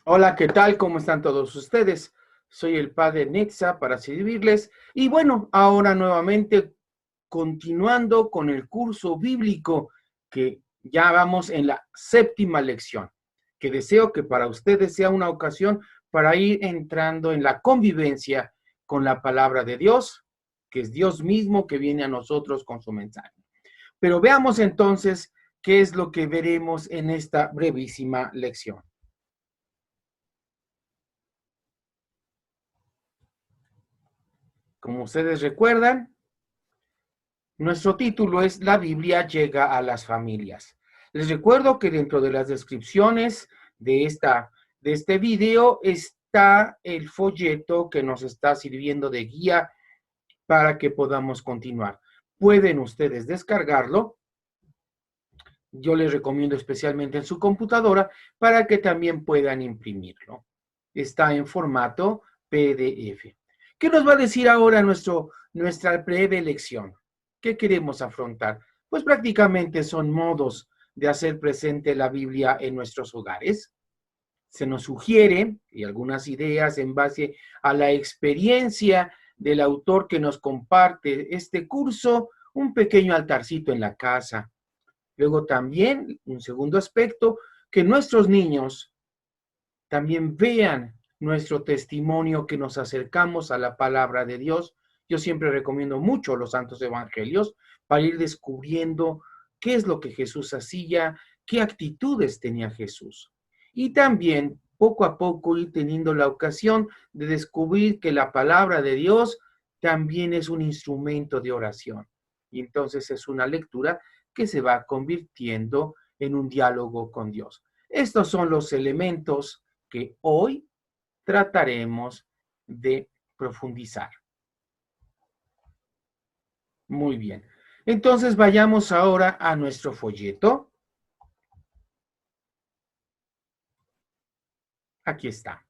Hola, ¿qué tal? ¿Cómo están todos ustedes? Soy el padre Netza para servirles. Y bueno, ahora nuevamente continuando con el curso bíblico que ya vamos en la séptima lección, que deseo que para ustedes sea una ocasión para ir entrando en la convivencia con la palabra de Dios, que es Dios mismo que viene a nosotros con su mensaje. Pero veamos entonces qué es lo que veremos en esta brevísima lección. Como ustedes recuerdan, nuestro título es La Biblia llega a las familias. Les recuerdo que dentro de las descripciones de, de este video está el folleto que nos está sirviendo de guía para que podamos continuar. Pueden ustedes descargarlo. Yo les recomiendo especialmente en su computadora para que también puedan imprimirlo. Está en formato PDF. ¿Qué nos va a decir ahora nuestra breve lección? ¿Qué queremos afrontar? Pues prácticamente son modos de hacer presente la Biblia en nuestros hogares. Se nos sugiere y algunas ideas en base a la experiencia del autor que nos comparte este curso, un pequeño altarcito en la casa. Luego también, un segundo aspecto, que nuestros niños también vean nuestro testimonio, que nos acercamos a la palabra de Dios. Yo siempre recomiendo mucho los santos evangelios para ir descubriendo qué es lo que Jesús hacía, qué actitudes tenía Jesús. Y también poco a poco ir teniendo la ocasión de descubrir que la palabra de Dios también es un instrumento de oración. Y entonces es una lectura que se va convirtiendo en un diálogo con Dios. Estos son los elementos que hoy trataremos de profundizar. Muy bien. Entonces vayamos ahora a nuestro folleto. Aquí está.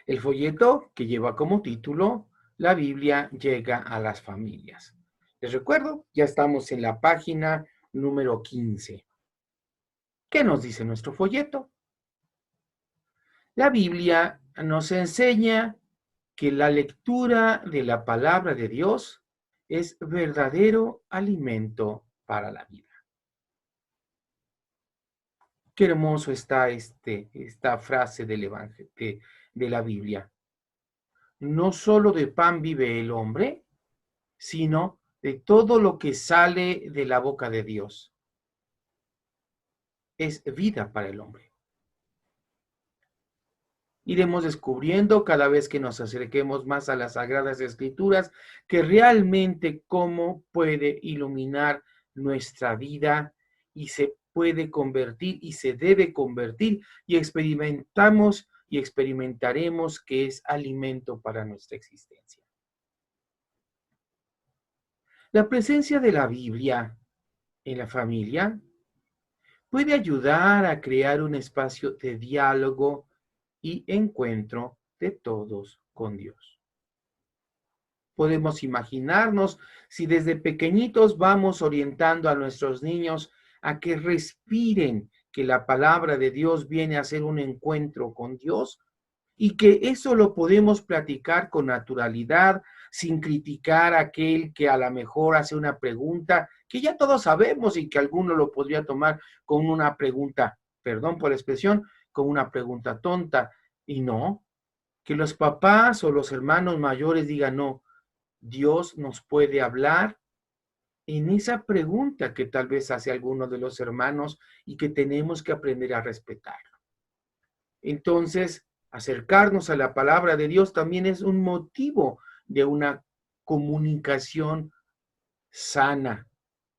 El folleto que lleva como título La Biblia llega a las familias. Les recuerdo, ya estamos en la página número 15. ¿Qué nos dice nuestro folleto? La Biblia nos enseña que la lectura de la palabra de Dios es verdadero alimento para la vida. Qué hermoso está esta frase del Evangelio, de la Biblia. No solo de pan vive el hombre, sino de todo lo que sale de la boca de Dios. Es vida para el hombre. Iremos descubriendo cada vez que nos acerquemos más a las Sagradas Escrituras que realmente cómo puede iluminar nuestra vida y se puede convertir y se debe convertir y experimentamos y experimentaremos que es alimento para nuestra existencia. La presencia de la Biblia en la familia puede ayudar a crear un espacio de diálogo y encuentro de todos con Dios. Podemos imaginarnos si desde pequeñitos vamos orientando a nuestros niños a que respiren que la palabra de Dios viene a ser un encuentro con Dios y que eso lo podemos platicar con naturalidad, sin criticar a aquel que a lo mejor hace una pregunta que ya todos sabemos y que alguno lo podría tomar como una pregunta, perdón por la expresión, como una pregunta tonta. Y no, que los papás o los hermanos mayores digan, no, Dios nos puede hablar en esa pregunta que tal vez hace alguno de los hermanos y que tenemos que aprender a respetar. Entonces, acercarnos a la palabra de Dios también es un motivo de una comunicación sana,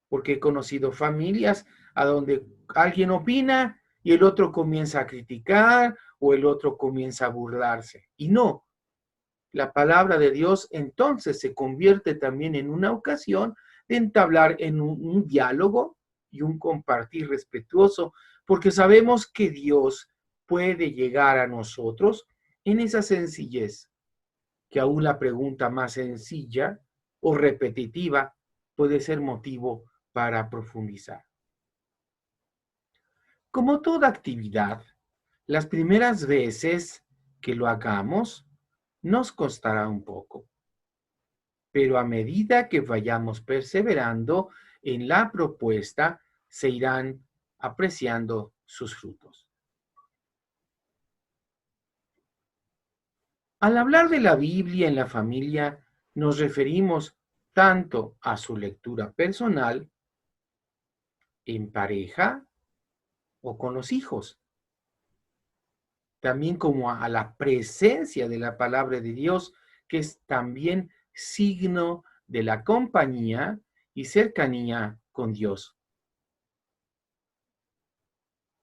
porque he conocido familias a donde alguien opina y el otro comienza a criticar o el otro comienza a burlarse. Y no, la palabra de Dios entonces se convierte también en una ocasión de entablar en un diálogo y un compartir respetuoso, porque sabemos que Dios puede llegar a nosotros en esa sencillez, que aún la pregunta más sencilla o repetitiva puede ser motivo para profundizar. Como toda actividad, Las primeras veces que lo hagamos, nos costará un poco, pero a medida que vayamos perseverando en la propuesta, se irán apreciando sus frutos. Al hablar de la Biblia en la familia, nos referimos tanto a su lectura personal, en pareja o con los hijos, también como a la presencia de la palabra de Dios, que es también signo de la compañía y cercanía con Dios.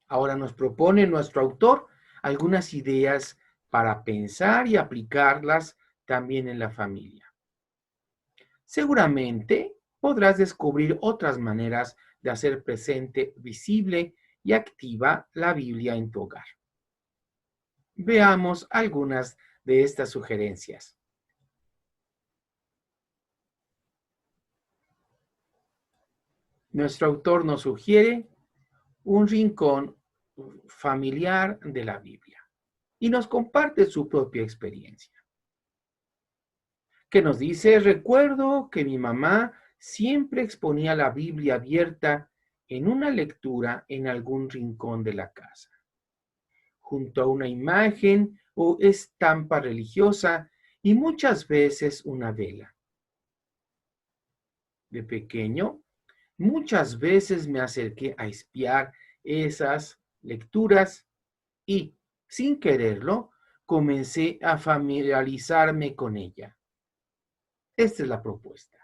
Ahora nos propone nuestro autor algunas ideas para pensar y aplicarlas también en la familia. Seguramente podrás descubrir otras maneras de hacer presente, visible y activa la Biblia en tu hogar. Veamos algunas de estas sugerencias. Nuestro autor nos sugiere un rincón familiar de la Biblia y nos comparte su propia experiencia. Que nos dice, recuerdo que mi mamá siempre exponía la Biblia abierta en una lectura en algún rincón de la casa, junto a una imagen o estampa religiosa y muchas veces una vela. De pequeño, muchas veces me acerqué a espiar esas lecturas y, sin quererlo, comencé a familiarizarme con ella. Esta es la propuesta.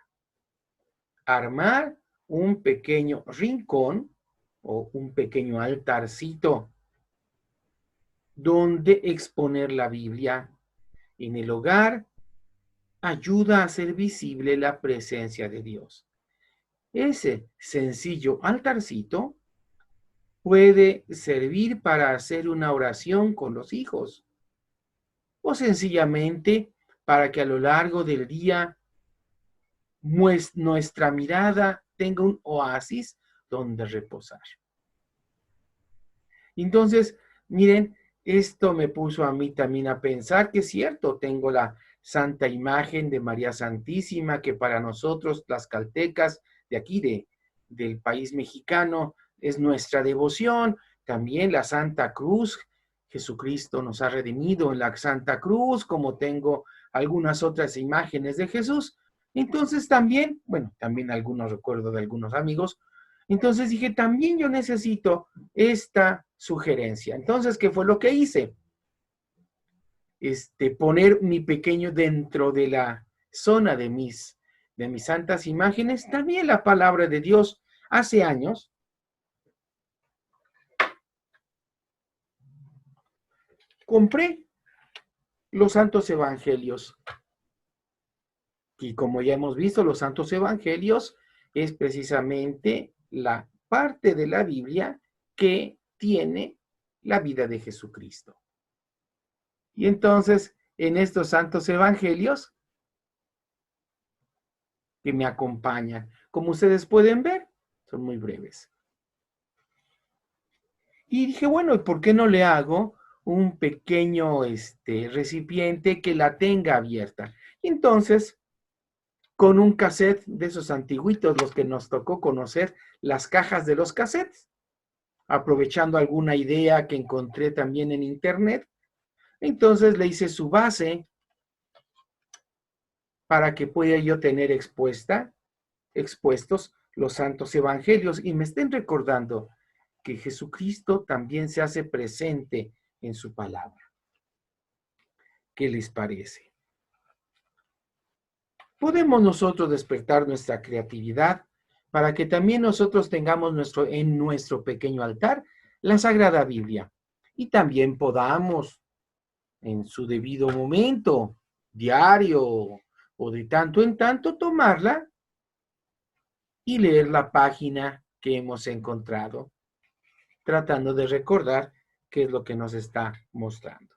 Armar un pequeño rincón o un pequeño altarcito donde exponer la Biblia en el hogar ayuda a hacer visible la presencia de Dios. Ese sencillo altarcito puede servir para hacer una oración con los hijos o sencillamente para que a lo largo del día nuestra mirada tenga un oasis donde reposar. Entonces, miren, esto me puso a mí también a pensar que es cierto, tengo la santa imagen de María Santísima, que para nosotros, las caltecas de aquí, del país mexicano, es nuestra devoción. También la Santa Cruz, Jesucristo nos ha redimido en la Santa Cruz, como tengo algunas otras imágenes de Jesús. Entonces también, bueno, también algunos recuerdo de algunos amigos. Entonces dije, también yo necesito esta sugerencia. Entonces, ¿qué fue lo que hice? Poner mi pequeño dentro de la zona de mis santas imágenes, también la palabra de Dios. Hace años, compré los santos evangelios. Y como ya hemos visto, los santos evangelios es precisamente la parte de la Biblia que tiene la vida de Jesucristo. Y entonces, en estos santos evangelios que me acompañan, como ustedes pueden ver, son muy breves. Y dije, bueno, ¿y por qué no le hago un pequeño recipiente que la tenga abierta? Y entonces, con un cassette de esos antiguitos, los que nos tocó conocer, las cajas de los cassettes, aprovechando alguna idea que encontré también en internet, entonces le hice su base para que pueda yo tener expuestos los santos evangelios y me estén recordando que Jesucristo también se hace presente en su palabra. ¿Qué les parece? Podemos nosotros despertar nuestra creatividad para que también nosotros tengamos en nuestro pequeño altar la Sagrada Biblia y también podamos en su debido momento, diario o de tanto en tanto, tomarla y leer la página que hemos encontrado, tratando de recordar qué es lo que nos está mostrando.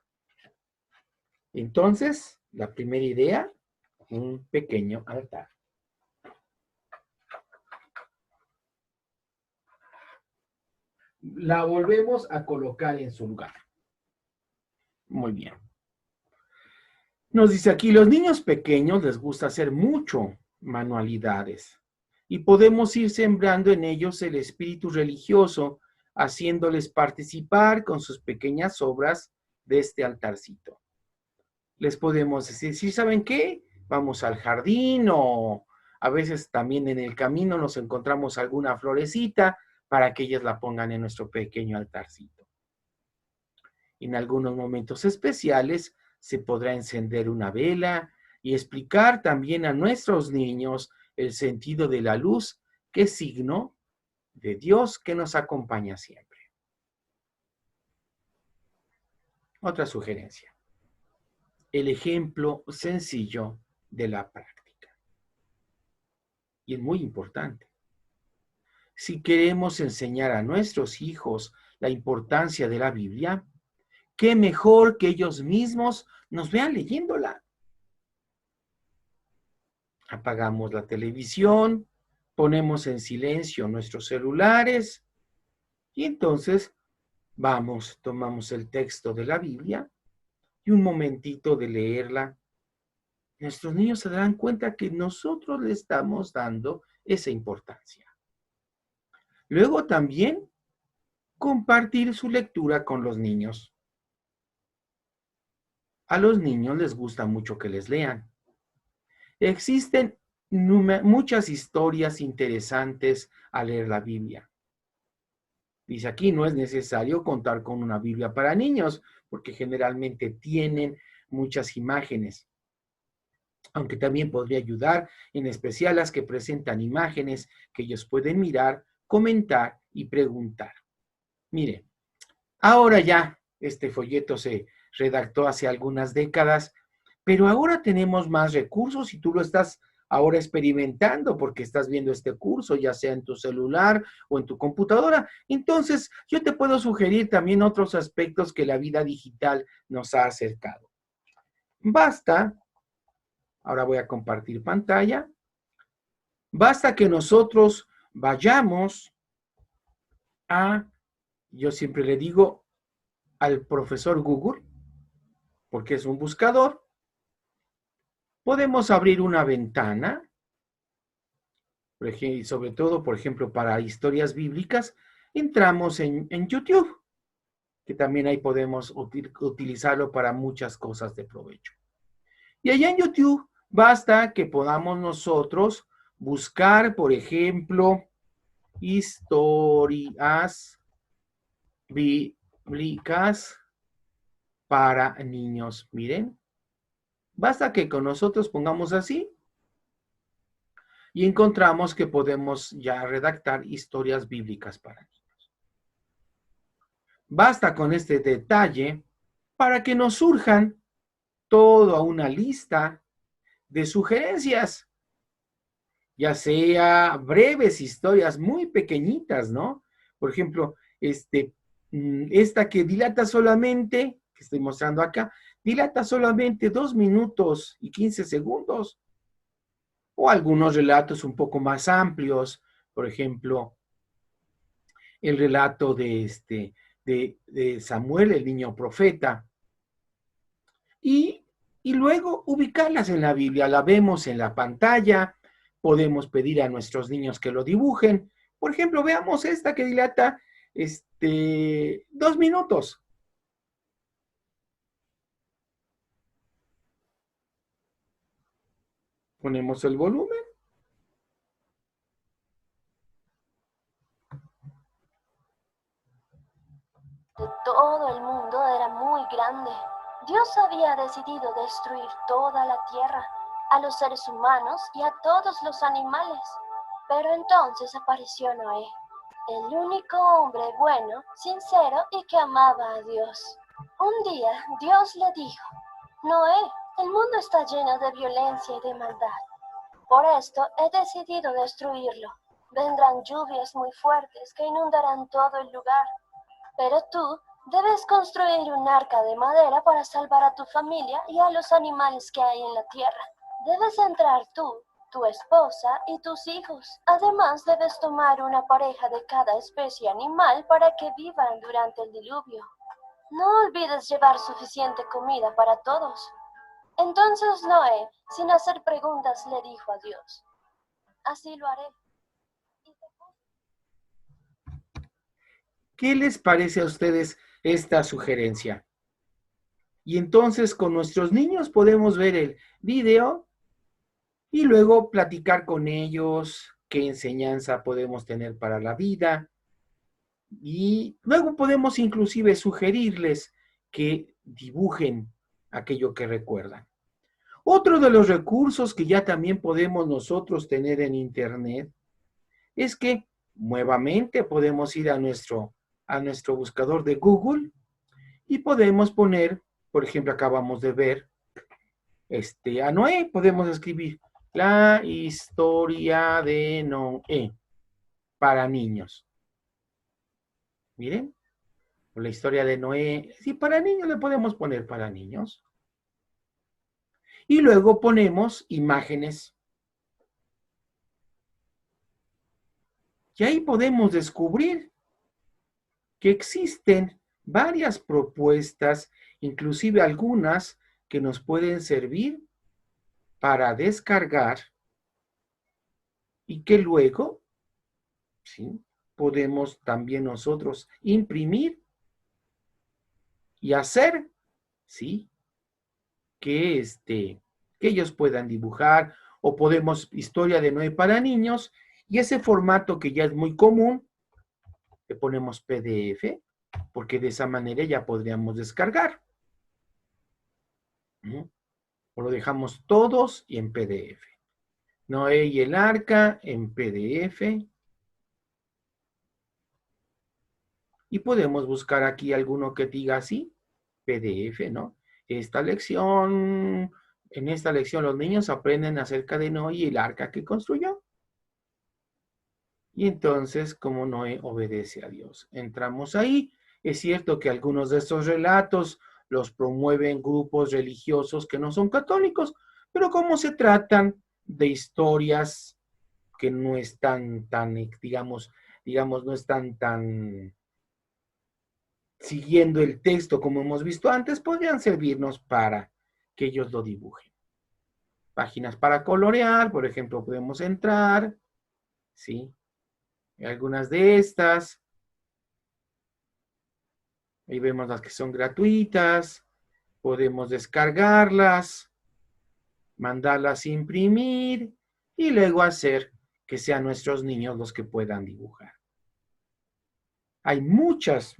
Entonces, la primera idea, un pequeño altar. La volvemos a colocar en su lugar. Muy bien. Nos dice aquí, los niños pequeños les gusta hacer mucho manualidades y podemos ir sembrando en ellos el espíritu religioso, haciéndoles participar con sus pequeñas obras de este altarcito. Les podemos decir, ¿sí saben qué? Vamos al jardín o a veces también en el camino nos encontramos alguna florecita para que ellas la pongan en nuestro pequeño altarcito. En algunos momentos especiales se podrá encender una vela y explicar también a nuestros niños el sentido de la luz, que es signo de Dios que nos acompaña siempre. Otra sugerencia, el ejemplo sencillo de la práctica. Y es muy importante. Si queremos enseñar a nuestros hijos la importancia de la Biblia, qué mejor que ellos mismos nos vean leyéndola. Apagamos la televisión, ponemos en silencio nuestros celulares y entonces tomamos el texto de la Biblia y un momentito de leerla. Nuestros niños se darán cuenta que nosotros le estamos dando esa importancia. Luego también compartir su lectura con los niños. A los niños les gusta mucho que les lean. Existen muchas historias interesantes al leer la Biblia. Dice aquí, no es necesario contar con una Biblia para niños, porque generalmente tienen muchas imágenes. Aunque también podría ayudar, en especial las que presentan imágenes que ellos pueden mirar, comentar y preguntar. Mire, ahora ya este folleto se redactó hace algunas décadas, pero ahora tenemos más recursos y tú lo estás ahora experimentando porque estás viendo este curso, ya sea en tu celular o en tu computadora. Entonces, yo te puedo sugerir también otros aspectos que la vida digital nos ha acercado. Basta, ahora voy a compartir pantalla, basta que nosotros vayamos yo siempre le digo, al profesor Google, porque es un buscador. Podemos abrir una ventana, sobre todo, por ejemplo, para historias bíblicas, entramos en YouTube, que también ahí podemos utilizarlo para muchas cosas de provecho. Y allá en YouTube basta que podamos nosotros buscar, por ejemplo, historias bíblicas para niños. Miren, basta que con nosotros pongamos así y encontramos que podemos ya redactar historias bíblicas para niños. Basta con este detalle para que nos surjan toda una lista de sugerencias, ya sea breves historias muy pequeñitas, ¿no? Por ejemplo, esta que dilata solamente, que estoy mostrando acá, dilata solamente 2 minutos y 15 segundos. O algunos relatos un poco más amplios, por ejemplo, el relato de Samuel, el niño profeta. Y luego ubicarlas en la Biblia, la vemos en la pantalla, podemos pedir a nuestros niños que lo dibujen. Por ejemplo, veamos esta que dilata 2 minutos. Ponemos el volumen. De todo el mundo era muy grande. Dios había decidido destruir toda la tierra, a los seres humanos y a todos los animales. Pero entonces apareció Noé, el único hombre bueno, sincero y que amaba a Dios. Un día Dios le dijo: Noé, el mundo está lleno de violencia y de maldad. Por esto he decidido destruirlo. Vendrán lluvias muy fuertes que inundarán todo el lugar. Pero tú debes construir un arca de madera para salvar a tu familia y a los animales que hay en la tierra. Debes entrar tú, tu esposa y tus hijos. Además, debes tomar una pareja de cada especie animal para que vivan durante el diluvio. No olvides llevar suficiente comida para todos. Entonces Noé, sin hacer preguntas, le dijo a Dios, así lo haré. ¿Qué les parece a ustedes esta sugerencia? Y entonces con nuestros niños podemos ver el video y luego platicar con ellos qué enseñanza podemos tener para la vida. Y luego podemos inclusive sugerirles que dibujen aquello que recuerdan. Otro de los recursos que ya también podemos nosotros tener en Internet es que nuevamente podemos ir a nuestro buscador de Google y podemos poner, por ejemplo, acabamos de ver a Noé, podemos escribir la historia de Noé para niños. Miren, la historia de Noé, sí, para niños le podemos poner para niños. Y luego ponemos imágenes. Y ahí podemos descubrir que existen varias propuestas, inclusive algunas que nos pueden servir para descargar y que luego, ¿sí?, podemos también nosotros imprimir y hacer, ¿sí?, que, que ellos puedan dibujar, o podemos historia de Noé para niños, y ese formato que ya es muy común, le ponemos PDF, porque de esa manera ya podríamos descargar. O lo dejamos todos y en PDF. Noé y el arca en PDF. Y podemos buscar aquí alguno que diga así, PDF, ¿no? En esta lección los niños aprenden acerca de Noé y el arca que construyó. Y entonces, como Noé obedece a Dios. Entramos ahí. Es cierto que algunos de estos relatos los promueven grupos religiosos que no son católicos, pero como se tratan de historias que no están digamos, no están tan siguiendo el texto como hemos visto antes, podrían servirnos para que ellos lo dibujen. Páginas para colorear, por ejemplo, podemos entrar, ¿sí? Algunas de estas. Ahí vemos las que son gratuitas. Podemos descargarlas, mandarlas a imprimir y luego hacer que sean nuestros niños los que puedan dibujar. Hay muchas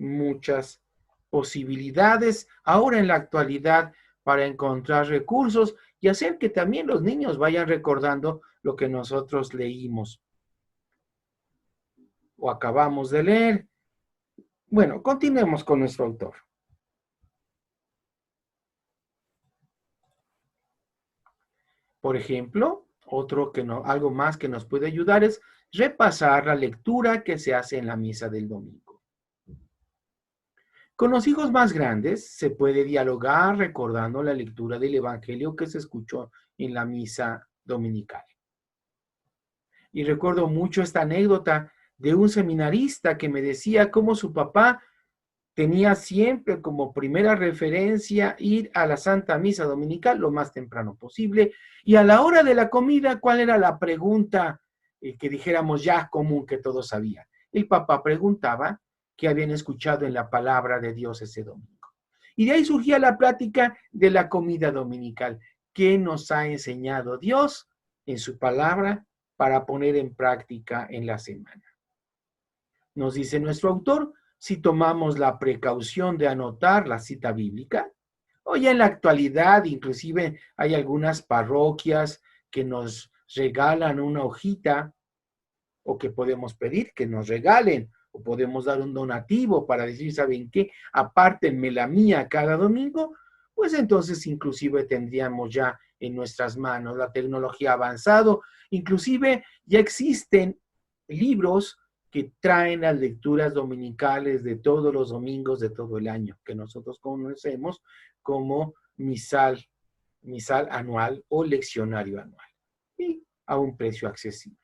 posibilidades ahora en la actualidad para encontrar recursos y hacer que también los niños vayan recordando lo que nosotros leímos o acabamos de leer. Bueno, continuemos con nuestro autor. Por ejemplo, algo más que nos puede ayudar es repasar la lectura que se hace en la misa del domingo. Con los hijos más grandes se puede dialogar recordando la lectura del Evangelio que se escuchó en la misa dominical. Y recuerdo mucho esta anécdota de un seminarista que me decía cómo su papá tenía siempre como primera referencia ir a la Santa Misa Dominical lo más temprano posible, y a la hora de la comida, ¿cuál era la pregunta que dijéramos ya común que todos sabían? El papá preguntaba qué habían escuchado en la palabra de Dios ese domingo. Y de ahí surgía la plática de la comida dominical. ¿Qué nos ha enseñado Dios en su palabra para poner en práctica en la semana? Nos dice nuestro autor, si tomamos la precaución de anotar la cita bíblica, hoy en la actualidad inclusive hay algunas parroquias que nos regalan una hojita o que podemos pedir que nos regalen o podemos dar un donativo para decir, ¿saben qué? Apártenme la mía cada domingo, pues entonces inclusive tendríamos ya en nuestras manos la tecnología avanzado, inclusive ya existen libros que traen las lecturas dominicales de todos los domingos de todo el año, que nosotros conocemos como misal anual o leccionario anual, y a un precio accesible.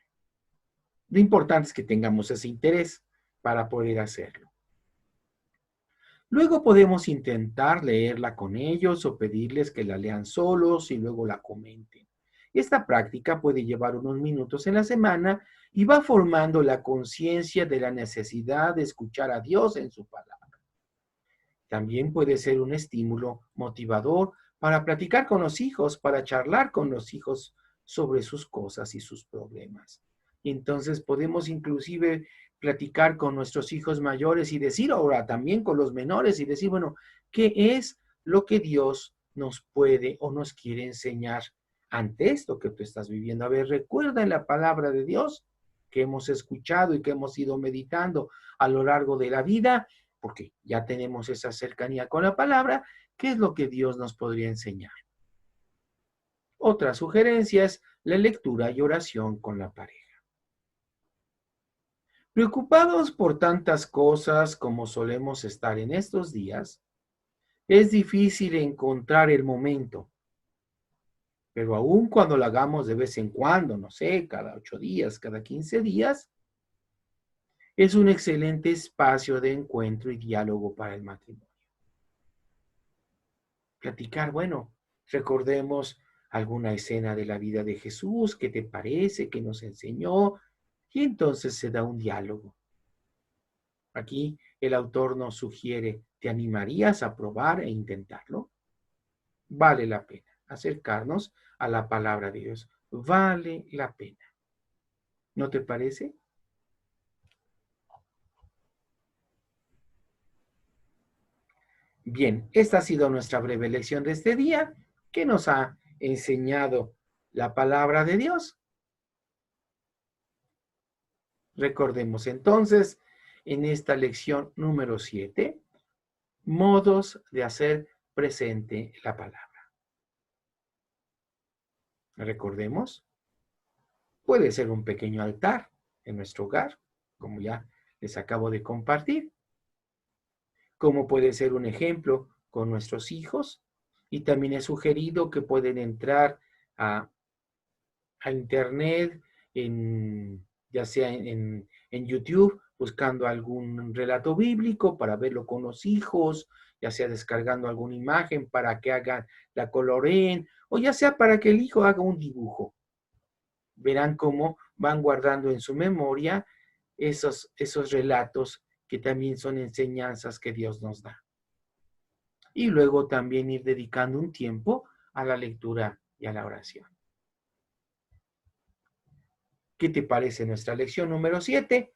Lo importante es que tengamos ese interés para poder hacerlo. Luego podemos intentar leerla con ellos o pedirles que la lean solos y luego la comenten. Esta práctica puede llevar unos minutos en la semana y va formando la conciencia de la necesidad de escuchar a Dios en su palabra. También puede ser un estímulo motivador para platicar con los hijos, para charlar con los hijos sobre sus cosas y sus problemas. Y entonces podemos inclusive platicar con nuestros hijos mayores y decir ahora también con los menores y decir, bueno, ¿qué es lo que Dios nos puede o nos quiere enseñar ante esto que tú estás viviendo? A ver, recuerda en la palabra de Dios que hemos escuchado y que hemos ido meditando a lo largo de la vida, porque ya tenemos esa cercanía con la palabra. ¿Qué es lo que Dios nos podría enseñar? Otra sugerencia es la lectura y oración con la pareja. Preocupados por tantas cosas como solemos estar en estos días, es difícil encontrar el momento, pero aun cuando lo hagamos de vez en cuando, no sé, cada 8 días, cada 15 días, es un excelente espacio de encuentro y diálogo para el matrimonio. Platicar, bueno, recordemos alguna escena de la vida de Jesús, ¿qué te parece? ¿Qué nos enseñó? Y entonces se da un diálogo. Aquí el autor nos sugiere, ¿te animarías a probar e intentarlo? Vale la pena acercarnos a la palabra de Dios. Vale la pena. ¿No te parece? Bien, esta ha sido nuestra breve lección de este día que nos ha enseñado la palabra de Dios. Recordemos entonces en esta lección número 7, modos de hacer presente la palabra. Recordemos, puede ser un pequeño altar en nuestro hogar, como ya les acabo de compartir, como puede ser un ejemplo con nuestros hijos, y también he sugerido que pueden entrar a internet, ya sea en YouTube, buscando algún relato bíblico para verlo con los hijos, ya sea descargando alguna imagen para que hagan, la coloreen, o ya sea para que el hijo haga un dibujo. Verán cómo van guardando en su memoria esos relatos que también son enseñanzas que Dios nos da. Y luego también ir dedicando un tiempo a la lectura y a la oración. ¿Qué te parece nuestra lección número 7?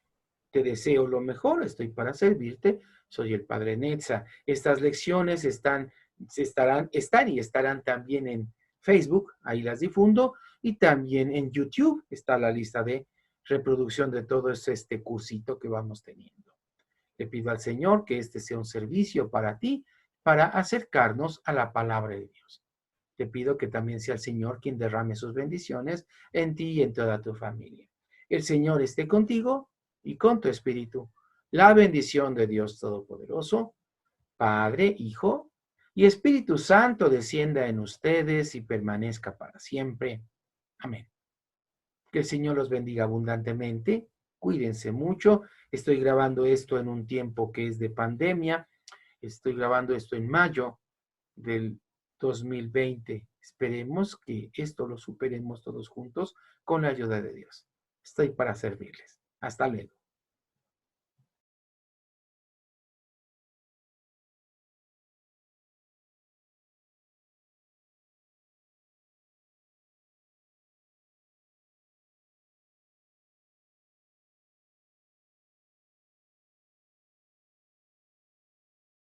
Te deseo lo mejor, estoy para servirte. Soy el Padre Netza. Estas lecciones están y estarán también en Facebook, ahí las difundo, y también en YouTube está la lista de reproducción de todo este cursito que vamos teniendo. Le pido al Señor que este sea un servicio para ti, para acercarnos a la palabra de Dios. Te pido que también sea el Señor quien derrame sus bendiciones en ti y en toda tu familia. El Señor esté contigo y con tu espíritu. La bendición de Dios Todopoderoso, Padre, Hijo y Espíritu Santo descienda en ustedes y permanezca para siempre. Amén. Que el Señor los bendiga abundantemente. Cuídense mucho. Estoy grabando esto en un tiempo que es de pandemia. Estoy grabando esto en mayo del 2020. Esperemos que esto lo superemos todos juntos con la ayuda de Dios. Estoy para servirles. Hasta luego.